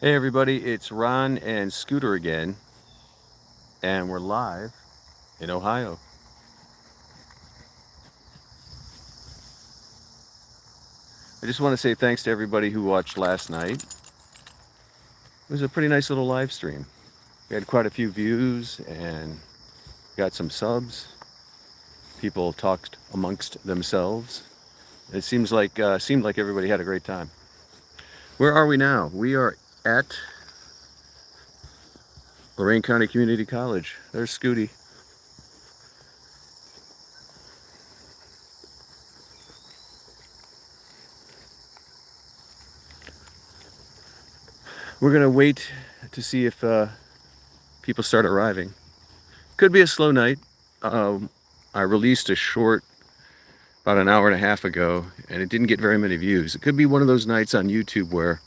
Hey everybody, it's Ron and Scooter again, and we're live in Ohio. I just want to say thanks to everybody who watched last night. It was a pretty nice little live stream. We had quite a few views and got some subs. People talked amongst themselves. It seemed like everybody had a great time. Where are we now? We are at Lorain County Community College. There's Scooty. We're gonna wait to see if people start arriving. Could be a slow night. I released a short about an hour and a half ago, and it didn't get very many views. It could be one of those nights on YouTube where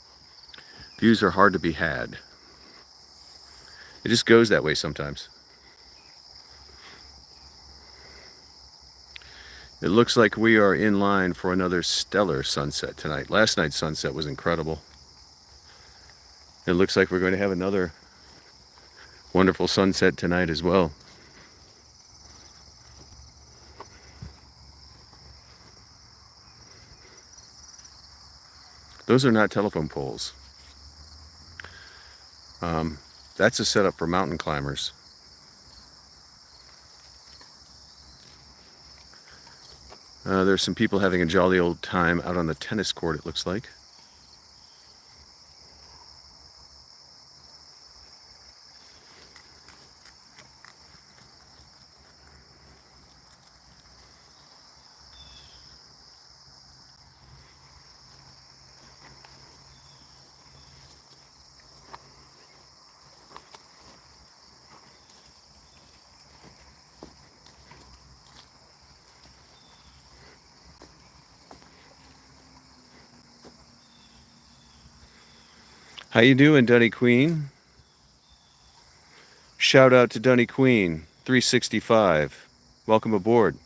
views are hard to be had. It just goes that way sometimes. It looks like we are in line for another stellar sunset tonight. Last night's sunset was incredible. It looks like we're going to have another wonderful sunset tonight as well. Those are not telephone poles. That's a setup for mountain climbers. There's some people having a jolly old time out on the tennis court, it looks like. How you doing, Dunny Queen? Shout out to Dunny Queen 365. Welcome aboard.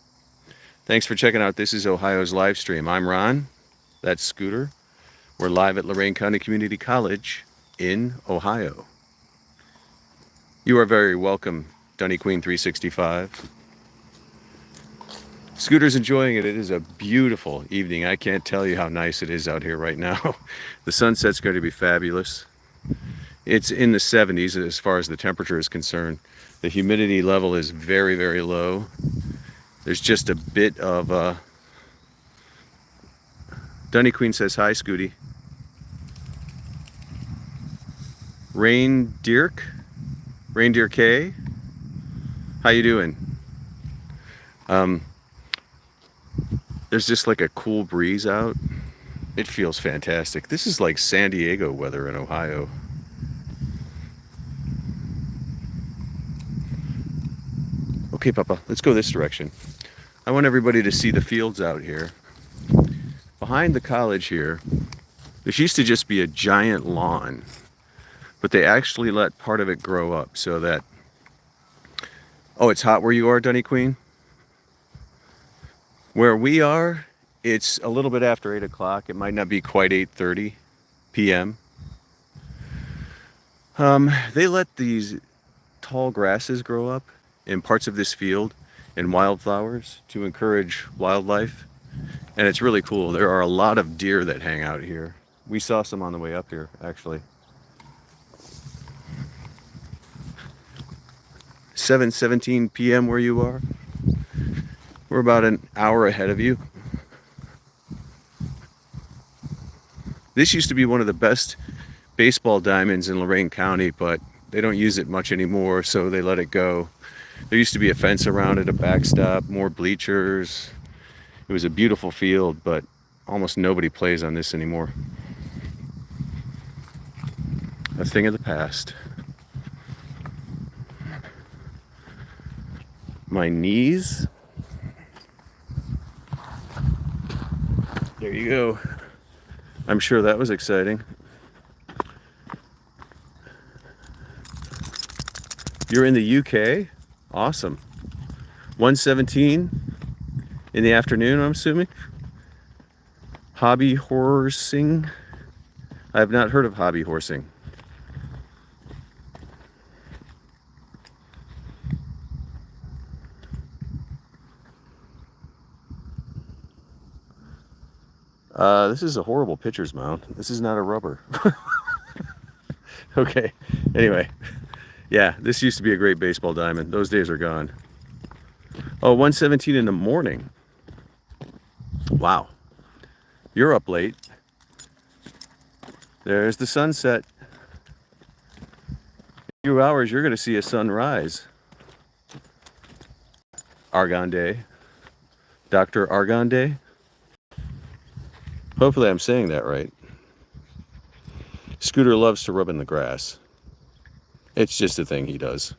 Thanks for checking out This is Ohio's live stream. I'm Ron. That's Scooter. We're live at Lorain County Community College in Ohio. You are very welcome, Dunny Queen 365. Scooter's enjoying it. It is a beautiful evening. I can't tell you how nice it is out here right now. The sunset's going to be fabulous. It's in the 70s as far as the temperature is concerned. The humidity level is very, very low. There's just a bit of Dunny Queen says hi, Scooty. Reindeer K, how you doing? There's just like a cool breeze out. It feels fantastic. This is like San Diego weather in Ohio. Okay, Papa, let's go this direction. I want everybody to see the fields out here. Behind the college here, this used to just be a giant lawn, but they actually let part of it grow up so that... Oh, it's hot where you are, Dunny Queen? Where we are, it's a little bit after 8 o'clock. It might not be quite 8:30 p.m. They let these tall grasses grow up in parts of this field and wildflowers to encourage wildlife. And it's really cool. There are a lot of deer that hang out here. We saw some on the way up here, actually. 7:17 p.m. where you are. We're about an hour ahead of you. This used to be one of the best baseball diamonds in Lorain County, but they don't use it much anymore, so they let it go. There used to be a fence around it, a backstop, more bleachers. It was a beautiful field, but almost nobody plays on this anymore. A thing of the past. My knees. There you go. I'm sure that was exciting. You're in the UK? Awesome. 1:17 in the afternoon, I'm assuming. Hobby horsing. I have not heard of hobby horsing. This is a horrible pitcher's mound. This is not a rubber. Okay. Anyway, yeah, this used to be a great baseball diamond. Those days are gone. Oh, 1:17 in the morning. Wow. You're up late. There's the sunset. In a few hours, you're going to see a sunrise. Argon Day. Dr. Argon Day. Hopefully I'm saying that right. Scooter loves to rub in the grass. It's just a thing he does.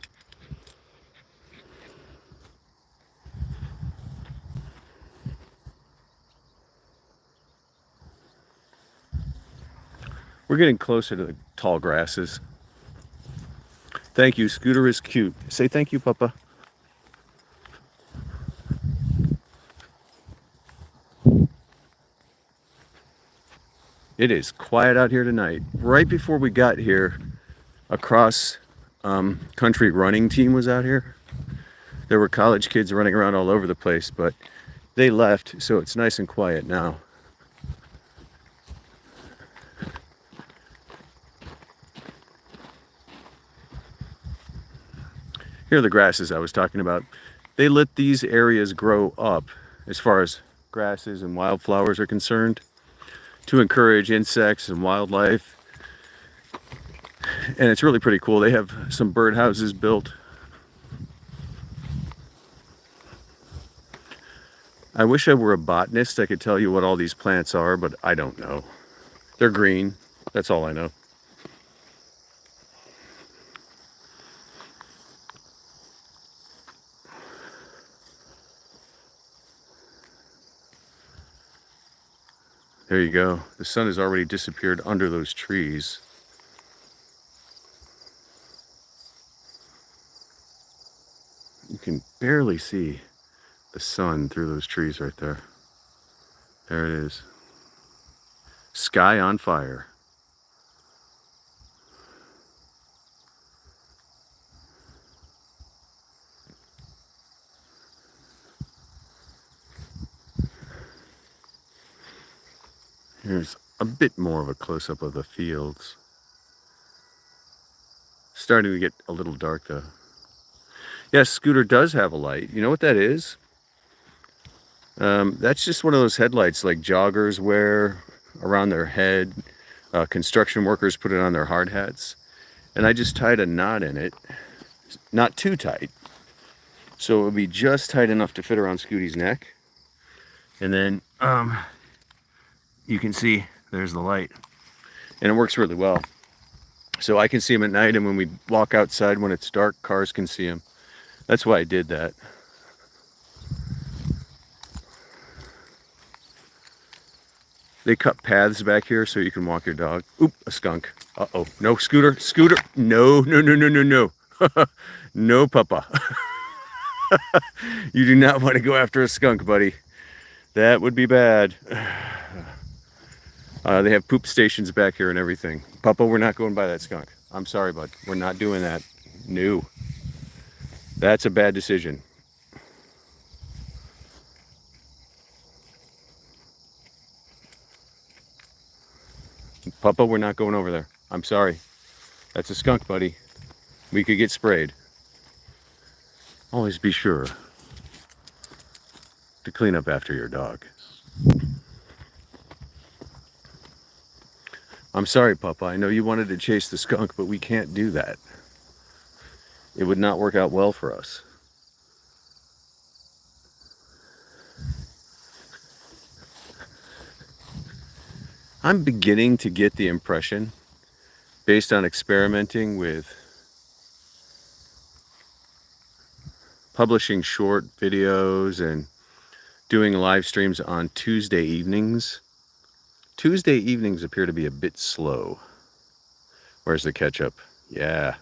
We're getting closer to the tall grasses. Thank you. Scooter is cute. Say thank you, Papa. It is quiet out here tonight. Right before we got here, a cross country running team was out here. There were college kids running around all over the place, but they left, so it's nice and quiet now. Here are the grasses I was talking about. They let these areas grow up as far as grasses and wildflowers are concerned to encourage insects and wildlife. And it's really pretty cool. They have some birdhouses built. I wish I were a botanist. I could tell you what all these plants are, but I don't know. They're green. That's all I know. There you go. The sun has already disappeared under those trees. You can barely see the sun through those trees right there. There it is. Sky on fire. Here's a bit more of a close-up of the fields. Starting to get a little dark though. Yes, Scooter does have a light. You know what that is? That's just one of those headlights like joggers wear around their head. Construction workers put it on their hard hats. And I just tied a knot in it. Not too tight. So it would be just tight enough to fit around Scooty's neck. And then you can see there's the light. And it works really well. So I can see him at night, and when we walk outside when it's dark, cars can see him. That's why I did that. They cut paths back here so you can walk your dog. Oop, a skunk. Uh-oh. No, Scooter. Scooter. No, no, no, no, no, no. No, Papa. You do not want to go after a skunk, buddy. That would be bad. They have poop stations back here and everything. Papa, we're not going by that skunk. I'm sorry, bud. We're not doing that. No. That's a bad decision. Papa, we're not going over there. I'm sorry. That's a skunk, buddy. We could get sprayed. Always be sure to clean up after your dog. I'm sorry, Papa. I know you wanted to chase the skunk, but we can't do that. It would not work out well for us. I'm beginning to get the impression, based on experimenting with publishing short videos and doing live streams on Tuesday evenings. Tuesday evenings appear to be a bit slow. Where's the ketchup? Yeah.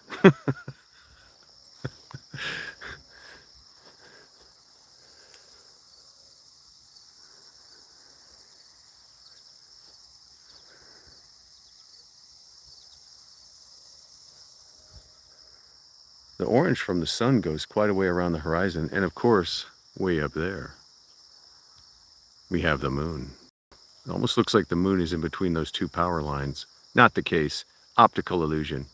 The orange from the sun goes quite a way around the horizon, and of course, way up there, we have the moon. It almost looks like the moon is in between those two power lines. Not the case. Optical illusion.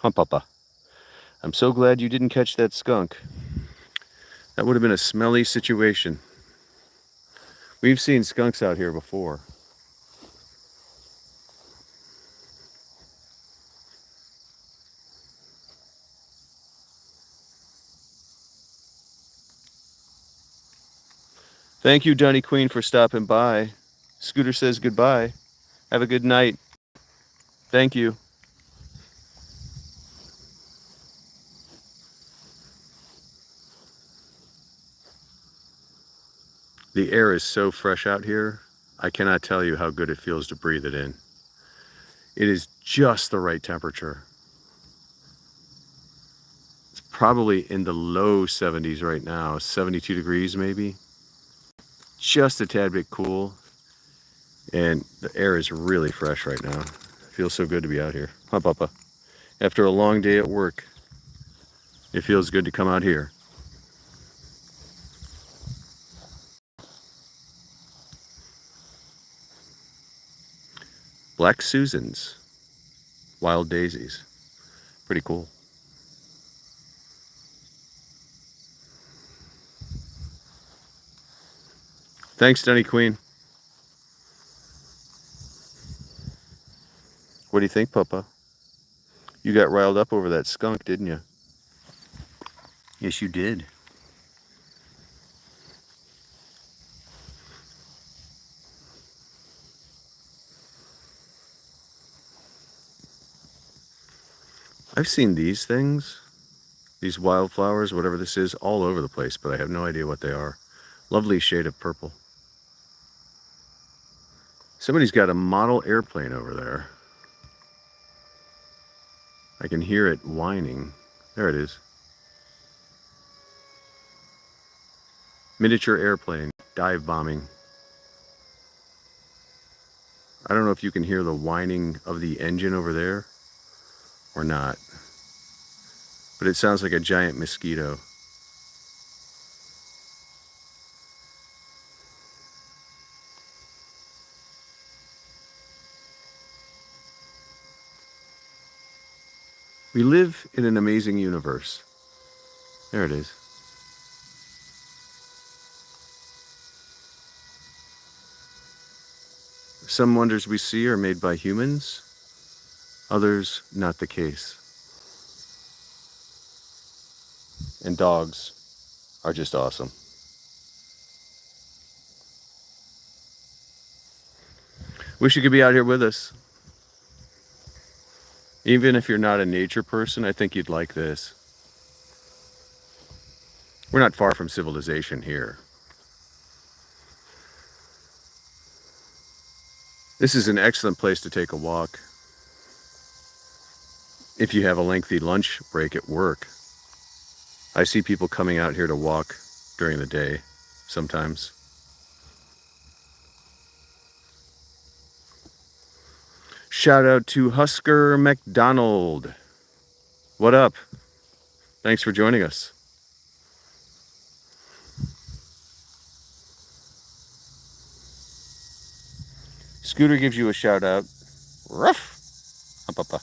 Huh, Papa? I'm so glad you didn't catch that skunk. That would have been a smelly situation. We've seen skunks out here before. Thank you, Dunny Queen, for stopping by. Scooter says goodbye. Have a good night. Thank you. The air is so fresh out here. I cannot tell you how good it feels to breathe it in. It is just the right temperature. It's probably in the low 70s right now, 72 degrees maybe. Just a tad bit cool. And the air is really fresh right now. It feels so good to be out here. Huh, Papa? After a long day at work, it feels good to come out here. Black Susans, wild daisies. Pretty cool. Thanks, Dunny Queen. What do you think, Papa? You got riled up over that skunk, didn't you? Yes, you did. I've seen these things, these wildflowers, whatever this is, all over the place, but I have no idea what they are. Lovely shade of purple. Somebody's got a model airplane over there. I can hear it whining. There it is. Miniature airplane, dive bombing. I don't know if you can hear the whining of the engine over there or not, but it sounds like a giant mosquito. We live in an amazing universe. There it is. Some wonders we see are made by humans, others not the case. And dogs are just awesome. Wish you could be out here with us. Even if you're not a nature person, I think you'd like this. We're not far from civilization here. This is an excellent place to take a walk if you have a lengthy lunch break at work. I see people coming out here to walk during the day sometimes. Shout out to Husker McDonald. What up? Thanks for joining us. Scooter gives you a shout out. Ruff! Up, up, up.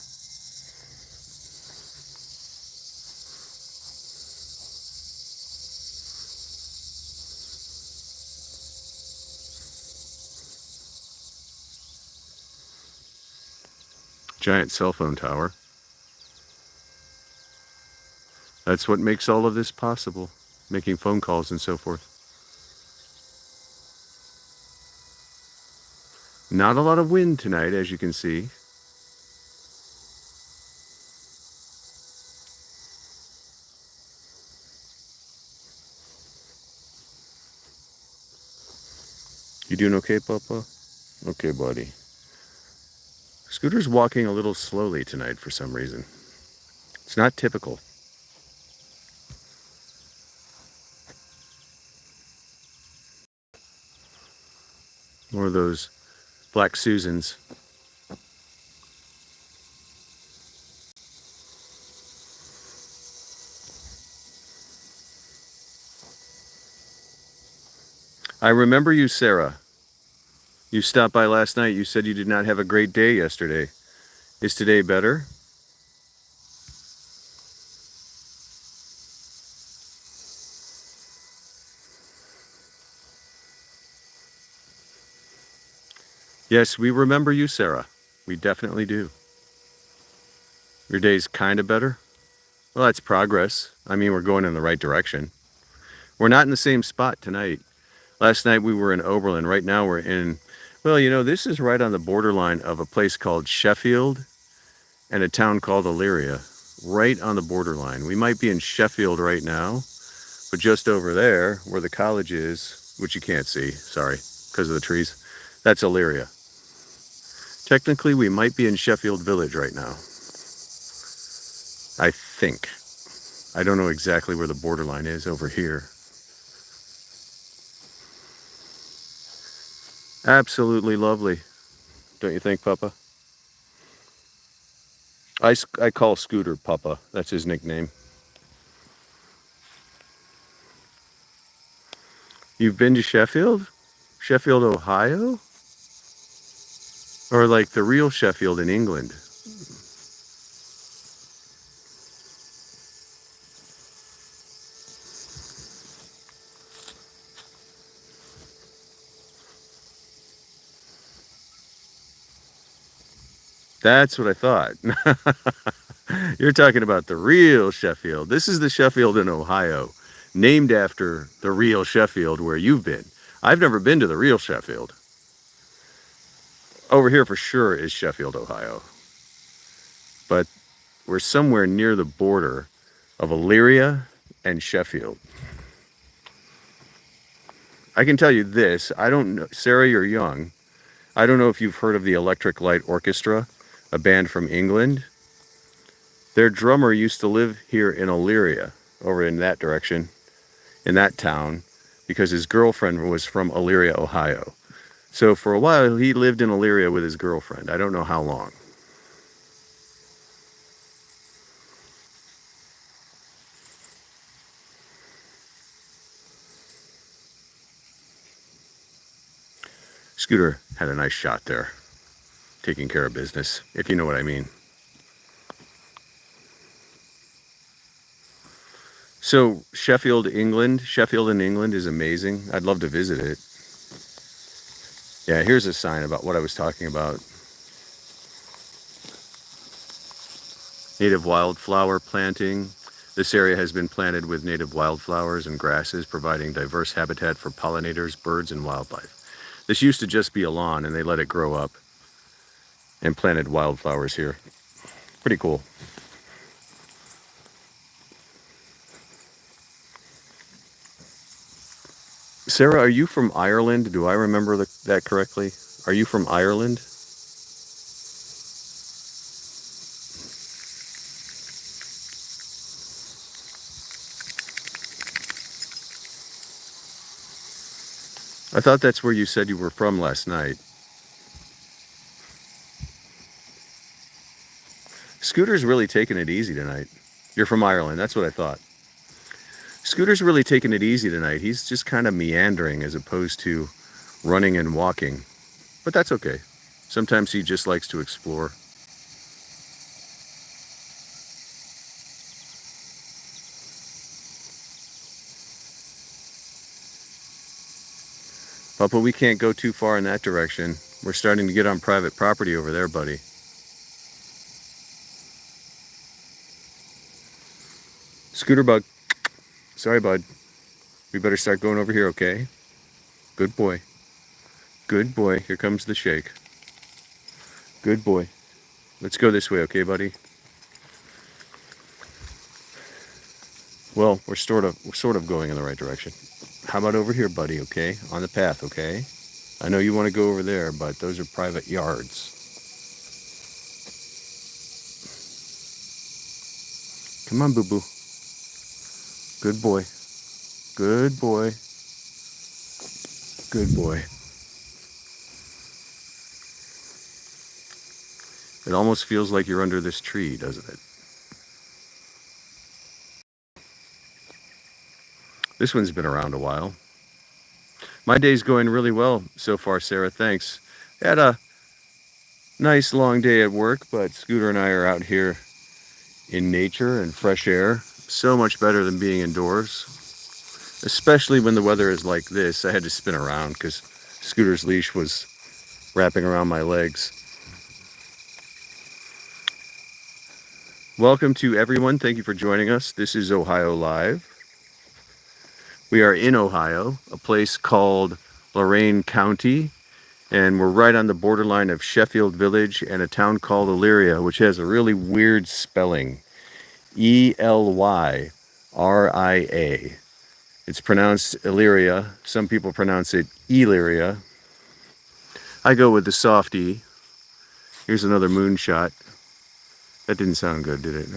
Giant cell phone tower. That's what makes all of this possible, making phone calls and so forth. Not a lot of wind tonight, as you can see. You doing okay, Papa? Okay, buddy. Scooter's walking a little slowly tonight for some reason. It's not typical. More of those Black Susans. I remember you, Sarah. You stopped by last night. You said you did not have a great day yesterday. Is today better? Yes, we remember you, Sarah. We definitely do. Your day's kind of better? Well, that's progress. I mean, we're going in the right direction. We're not in the same spot tonight. Last night we were in Oberlin. Right now we're in, well, you know, this is right on the borderline of a place called Sheffield and a town called Elyria. Right on the borderline. We might be in Sheffield right now, but just over there where the college is, which you can't see, sorry, because of the trees, that's Elyria. Technically, we might be in Sheffield Village right now. I think. I don't know exactly where the borderline is over here. Absolutely lovely. Don't you think, Papa? I call Scooter Papa. That's his nickname. You've been to Sheffield? Sheffield, Ohio? Or like the real Sheffield in England? That's what I thought. You're talking about the real Sheffield. This is the Sheffield in Ohio, named after the real Sheffield where you've been. I've never been to the real Sheffield. Over here for sure is Sheffield, Ohio. But we're somewhere near the border of Elyria and Sheffield. I can tell you this, I don't know, Sarah, you're young. I don't know if you've heard of the Electric Light Orchestra, a band from England. Their drummer used to live here in Elyria, over in that direction, in that town, because his girlfriend was from Elyria, Ohio. So for a while, he lived in Elyria with his girlfriend. I don't know how long. Scooter had a nice shot there, taking care of business, if you know what I mean. So Sheffield in England is amazing. I'd love to visit it. Yeah, here's a sign about what I was talking about. Native wildflower planting. This area has been planted with native wildflowers and grasses, providing diverse habitat for pollinators, birds, and wildlife. This used to just be a lawn, and they let it grow up and planted wildflowers here. Pretty cool. Sarah, are you from Ireland? Do I remember that correctly? Are you from Ireland? I thought that's where you said you were from last night. Scooter's really taking it easy tonight. You're from Ireland, that's what I thought. Scooter's really taking it easy tonight. He's just kind of meandering as opposed to running and walking. But that's okay. Sometimes he just likes to explore. Papa, we can't go too far in that direction. We're starting to get on private property over there, buddy. Scooter bug. Sorry, bud. We better start going over here, okay? Good boy. Good boy. Here comes the shake. Good boy. Let's go this way, okay, buddy? Well, we're sort of going in the right direction. How about over here, buddy, okay? On the path, okay? I know you want to go over there, but those are private yards. Come on, boo-boo. Good boy. Good boy. Good boy. It almost feels like you're under this tree, doesn't it? This one's been around a while. My day's going really well so far, Sarah. Thanks. Had a nice long day at work, but Scooter and I are out here in nature and fresh air. So much better than being indoors, especially when the weather is like this. I had to spin around because Scooter's leash was wrapping around my legs. Welcome to everyone. Thank you for joining us. This is Ohio Live. We are in Ohio, a place called Lorain County, and we're right on the borderline of Sheffield Village and a town called Elyria, which has a really weird spelling. Elyria. It's pronounced Elyria. Some people pronounce it Elyria. I go with the soft E. Here's another moonshot. That didn't sound good, did it?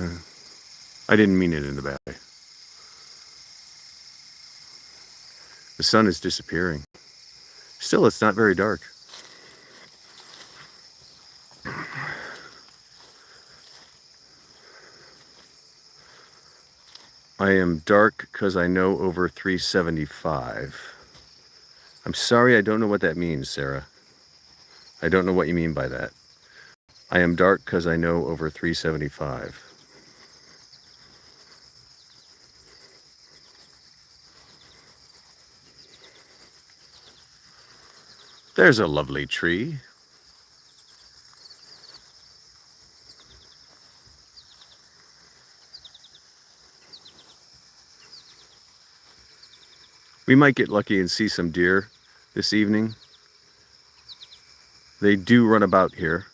I didn't mean it in the bad way. The sun is disappearing. Still, it's not very dark. I am dark because I know over 375. I'm sorry, I don't know what that means, Sarah. I don't know what you mean by that. I am dark because I know over 375. There's a lovely tree. We might get lucky and see some deer this evening. They do run about here.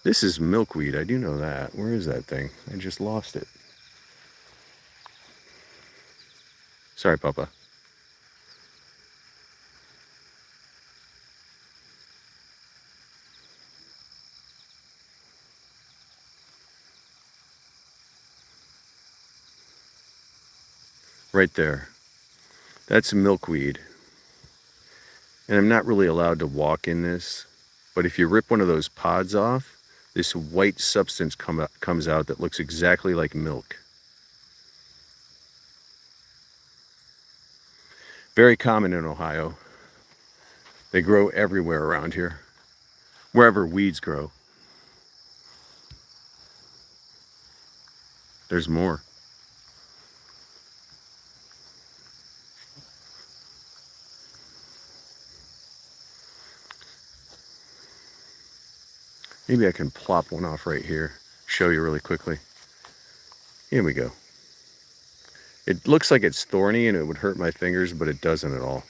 This is milkweed, I do know that. Where is that thing? I just lost it. Sorry, Papa. Right there. That's milkweed. And I'm not really allowed to walk in this, but if you rip one of those pods off, this white substance comes out that looks exactly like milk. Very common in Ohio. They grow everywhere around here, wherever weeds grow. There's more. Maybe I can plop one off right here, show you really quickly. Here we go. It looks like it's thorny and it would hurt my fingers, but it doesn't at all.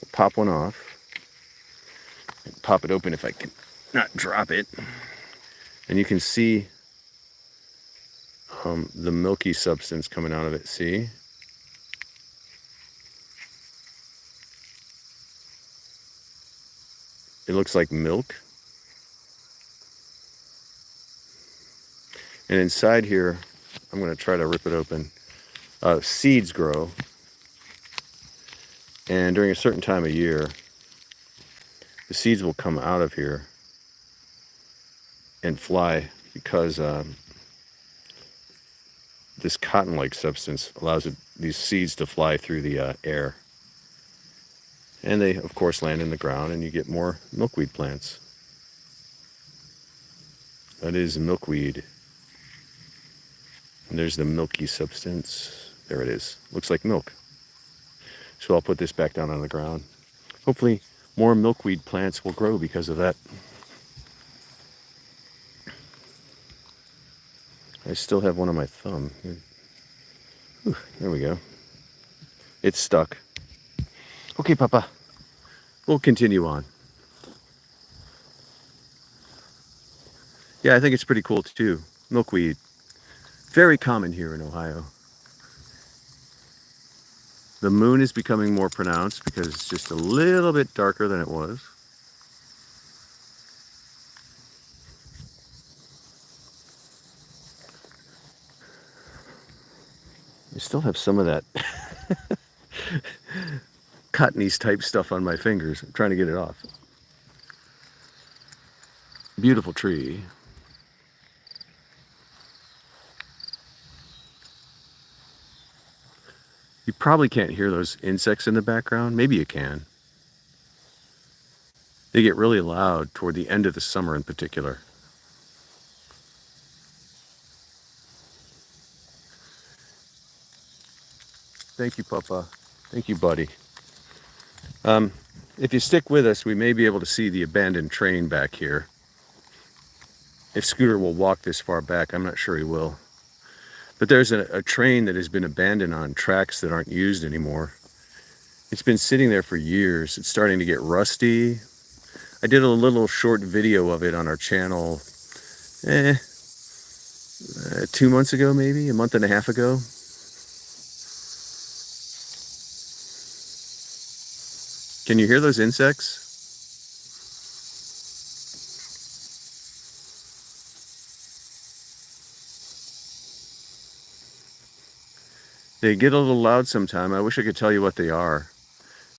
We'll pop one off. And pop it open if I can not drop it. And you can see the milky substance coming out of it, see? It looks like milk. And inside here, I'm going to try to rip it open. Seeds grow. And during a certain time of year, the seeds will come out of here and fly because this cotton-like substance allows these seeds to fly through the air. And they, of course, land in the ground and you get more milkweed plants. That is milkweed. And there's the milky substance. There it is. Looks like milk. So I'll put this back down on the ground. Hopefully more milkweed plants will grow because of that. I still have one on my thumb. Whew, there we go. It's stuck. Okay, Papa. We'll continue on. Yeah, I think it's pretty cool too. Milkweed. Very common here in Ohio. The moon is becoming more pronounced because it's just a little bit darker than it was. I still have some of that cottonies type stuff on my fingers. I'm trying to get it off. Beautiful tree. You probably can't hear those insects in the background. Maybe you can. They get really loud toward the end of the summer in particular. Thank you, Papa. Thank you, buddy. If you stick with us, we may be able to see the abandoned train back here. If Scooter will walk this far back, I'm not sure he will. But there's a train that has been abandoned on tracks that aren't used anymore. It's been sitting there for years. It's starting to get rusty. I did a little short video of it on our channel 2 months ago, maybe a month and a half ago. Can you hear those insects? They get a little loud sometime. I wish I could tell you what they are.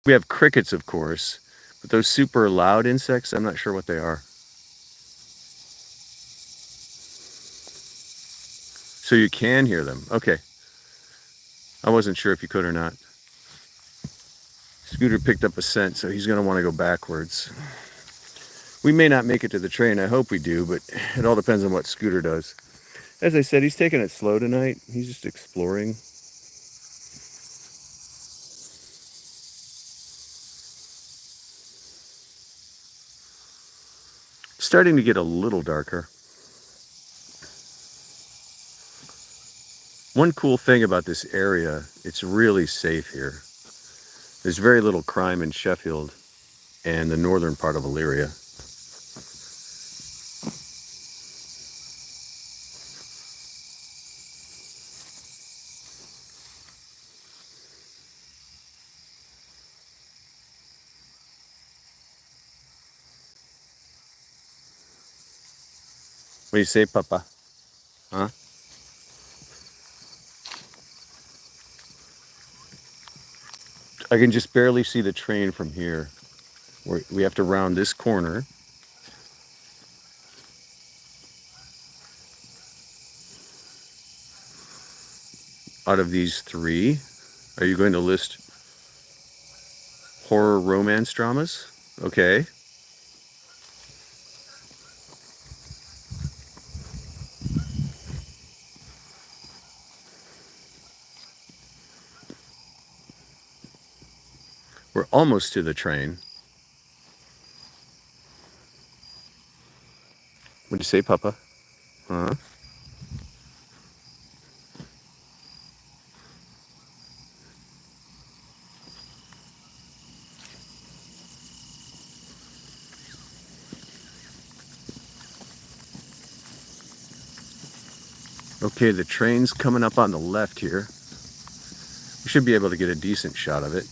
We have crickets, of course, but those super loud insects, I'm not sure what they are. So you can hear them. Okay. I wasn't sure if you could or not. Scooter picked up a scent, so he's going to want to go backwards. We may not make it to the train. I hope we do, but it all depends on what Scooter does. As I said, he's taking it slow tonight. He's just exploring. Starting to get a little darker. One cool thing about this area, it's really safe here. There's very little crime in Sheffield and the northern part of Illyria. What do you say, Papa? Huh? I can just barely see the train from here. We have to round this corner. Out of these three, are you going to list horror romance dramas? Okay. We're almost to the train. What do you say, Papa? Huh? Okay, the train's coming up on the left here. We should be able to get a decent shot of it.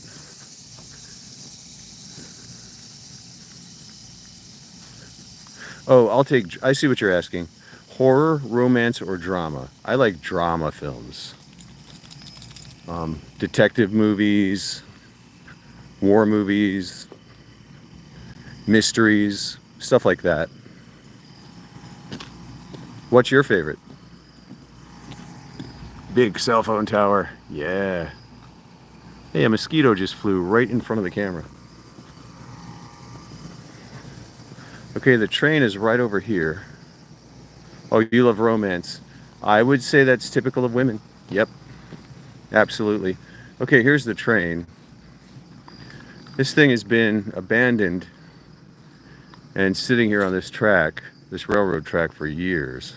Oh, I see what you're asking. Horror, romance, or drama? I like drama films. Detective movies, war movies, mysteries, stuff like that. What's your favorite? Big cell phone tower. Yeah. Hey, a mosquito just flew right in front of the camera. Okay, the train is right over here. Oh, you love romance. I would say that's typical of women. Yep, absolutely. Okay, here's the train. This thing has been abandoned and sitting here on this track, this railroad track, for years.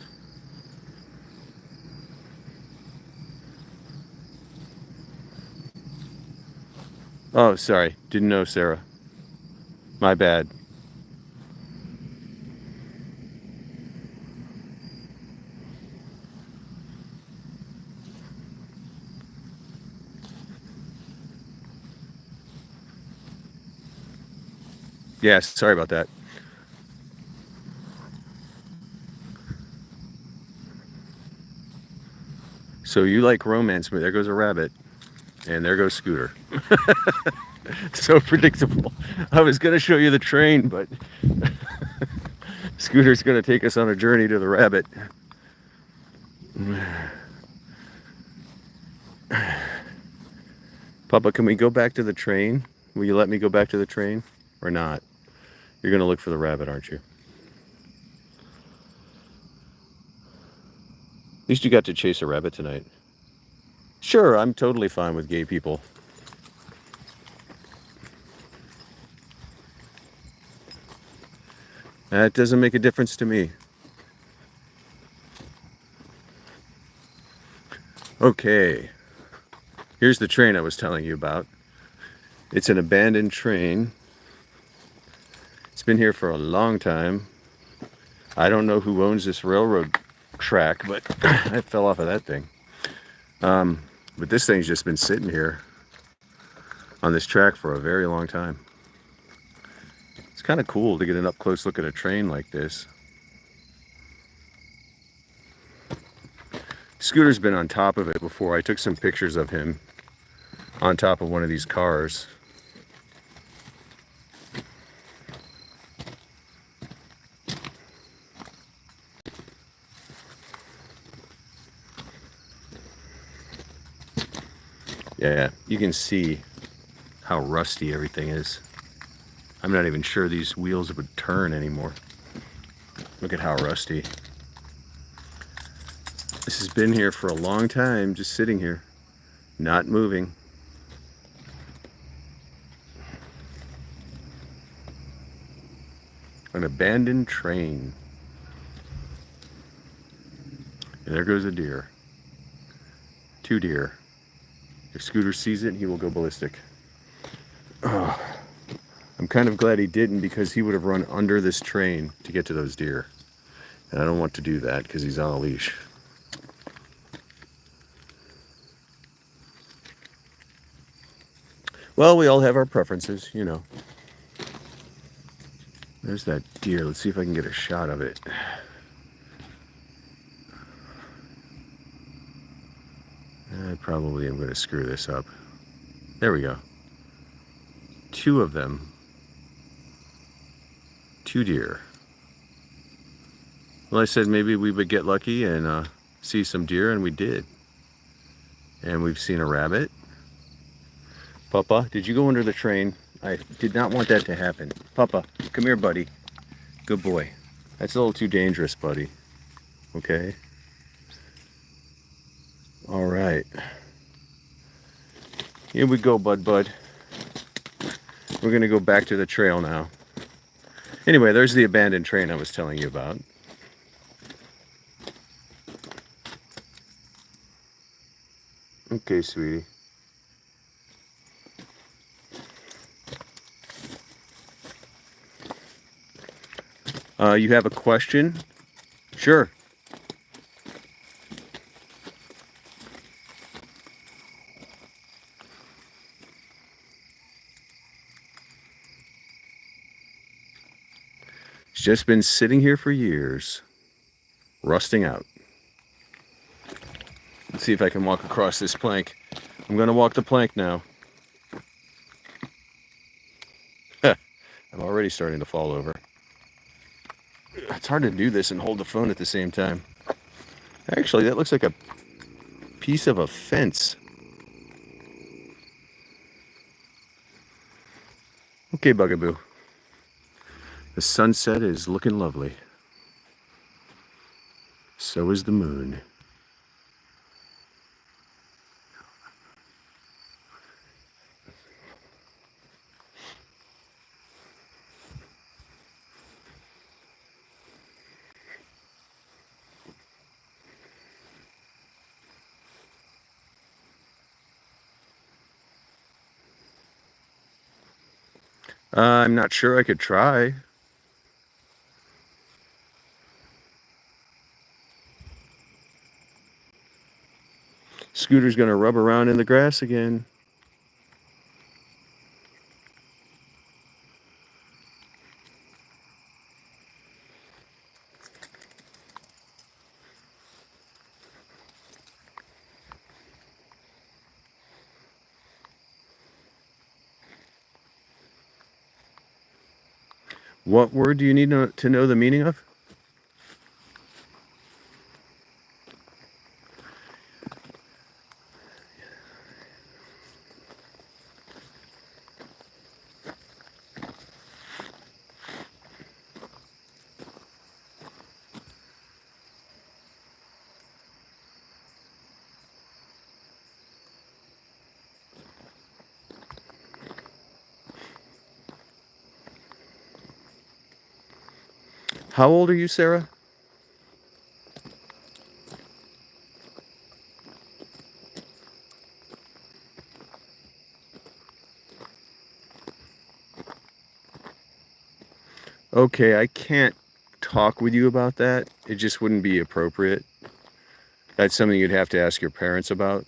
Oh, sorry. Didn't know, Sarah. My bad. Yeah, sorry about that. So you like romance, but there goes a rabbit. And there goes Scooter. So predictable. I was going to show you the train, but Scooter's going to take us on a journey to the rabbit. Papa, can we go back to the train? Will you let me go back to the train or not? You're going to look for the rabbit, aren't you? At least you got to chase a rabbit tonight. Sure, I'm totally fine with gay people. That doesn't make a difference to me. Okay, here's the train I was telling you about. It's an abandoned train. It's been here for a long time. I don't know who owns this railroad track, but I fell off of that thing. But this thing's just been sitting here on this track for a very long time. It's kind of cool to get an up-close look at a train like this. Scooter's been on top of it before. I took some pictures of him on top of one of these cars. Yeah, you can see how rusty everything is. I'm not even sure these wheels would turn anymore. Look at how rusty. This has been here for a long time, just sitting here, not moving. An abandoned train. And there goes a deer. 2 deer. If Scooter sees it, he will go ballistic. Oh, I'm kind of glad he didn't, because he would have run under this train to get to those deer. And I don't want to do that because he's on a leash. Well, we all have our preferences, you know. There's that deer. Let's see if I can get a shot of it. I probably am going to screw this up. There we go. 2 of them. 2 deer. Well, I said maybe we would get lucky and see some deer, and we did. And we've seen a rabbit. Papa, did you go under the train? I did not want that to happen. Papa, come here, buddy. Good boy. That's a little too dangerous, buddy. Okay? All right. Here we go, bud. We're going to go back to the trail now. Anyway, there's the abandoned train I was telling you about. Okay, sweetie. You have a question? Sure. It's just been sitting here for years, rusting out. Let's see if I can walk across this plank. I'm going to walk the plank now. I'm already starting to fall over. It's hard to do this and hold the phone at the same time. Actually, that looks like a piece of a fence. Okay, Bugaboo. The sunset is looking lovely. So is the moon. I'm not sure. I could try. Scooter's gonna rub around in the grass again. What word do you need to know the meaning of? How old are you, Sarah? Okay, I can't talk with you about that. It just wouldn't be appropriate. That's something you'd have to ask your parents about.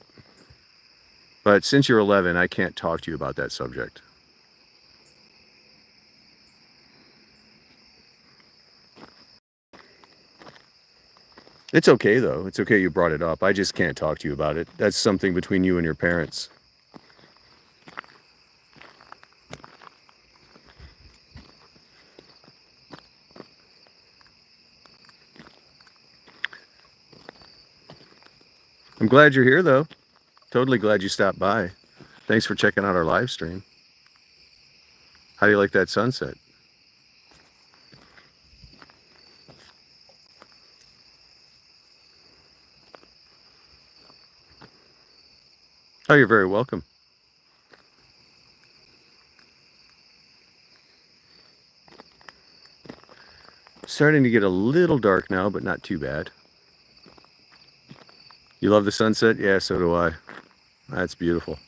But since you're 11, I can't talk to you about that subject. It's okay, though. It's okay you brought it up. I just can't talk to you about it. That's something between you and your parents. I'm glad you're here, though. Totally glad you stopped by. Thanks for checking out our live stream. How do you like that sunset? Oh, you're very welcome. Starting to get a little dark now, but not too bad. You love the sunset? Yeah, so do I. That's beautiful.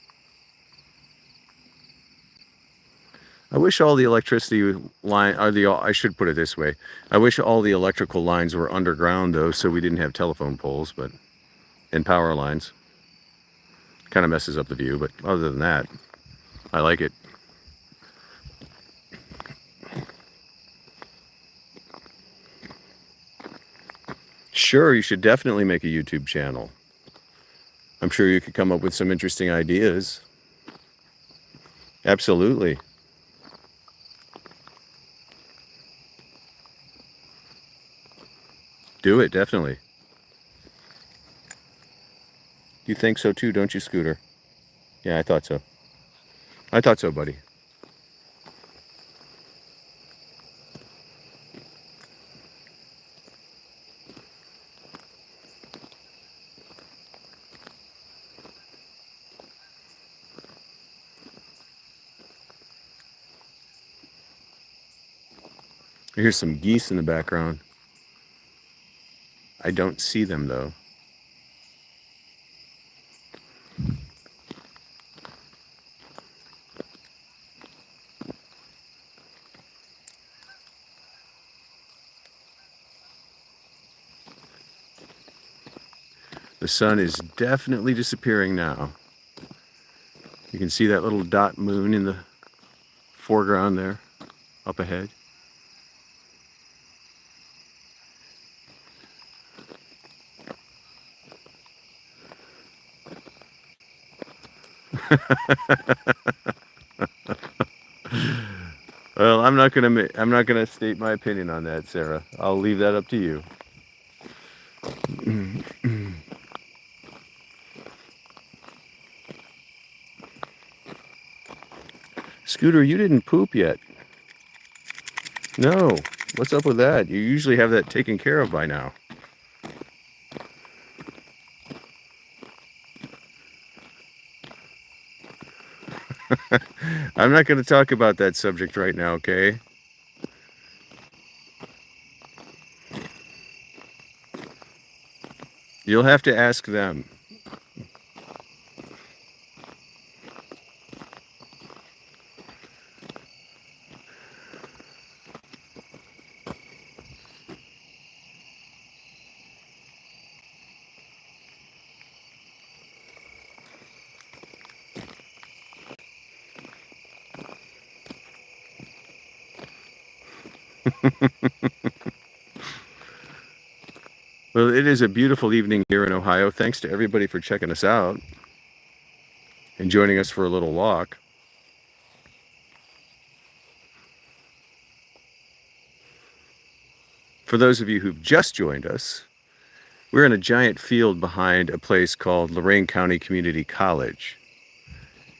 I wish all the electricity line, I should put it this way. I wish all the electrical lines were underground, though, so we didn't have telephone poles, and power lines. Kind of messes up the view, but other than that, I like it. Sure, you should definitely make a YouTube channel. I'm sure you could come up with some interesting ideas. Absolutely. Do it, definitely. You think so too, don't you, Scooter? Yeah, I thought so. I thought so, buddy. Here's some geese in the background. I don't see them, though. The sun is definitely disappearing now. You can see that little dot moon in the foreground there, up ahead. Well, I'm not gonna state my opinion on that, Sarah. I'll leave that up to you. Scooter, you didn't poop yet. No. What's up with that? You usually have that taken care of by now. I'm not going to talk about that subject right now, okay? You'll have to ask them. Well, it is a beautiful evening here in Ohio. Thanks to everybody for checking us out and joining us for a little walk. For those of you who've just joined us, we're in a giant field behind a place called Lorain County Community College.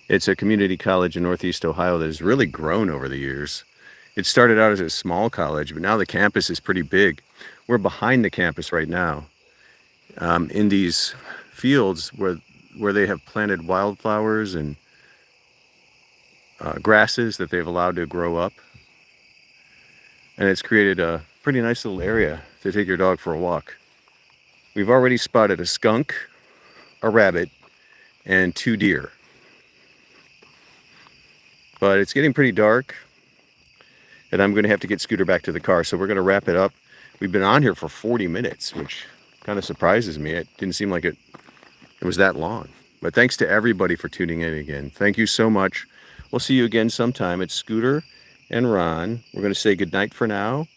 It's a community college in Northeast Ohio that has really grown over the years. It started out as a small college, but now the campus is pretty big. We're behind the campus right now, in these fields where they have planted wildflowers and grasses that they've allowed to grow up. And it's created a Pretty nice little area to take your dog for a walk. We've already spotted a skunk, a rabbit, and 2 deer. But it's getting pretty dark, and I'm going to have to get Scooter back to the car, so we're going to wrap it up. We've been on here for 40 minutes, which kind of surprises me. It didn't seem like it was that long. But thanks to everybody for tuning in again. Thank you so much. We'll see you again sometime. It's Scooter and Ron. We're going to say goodnight for now,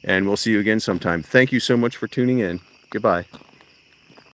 and we'll see you again sometime. Thank you so much for tuning in. Goodbye.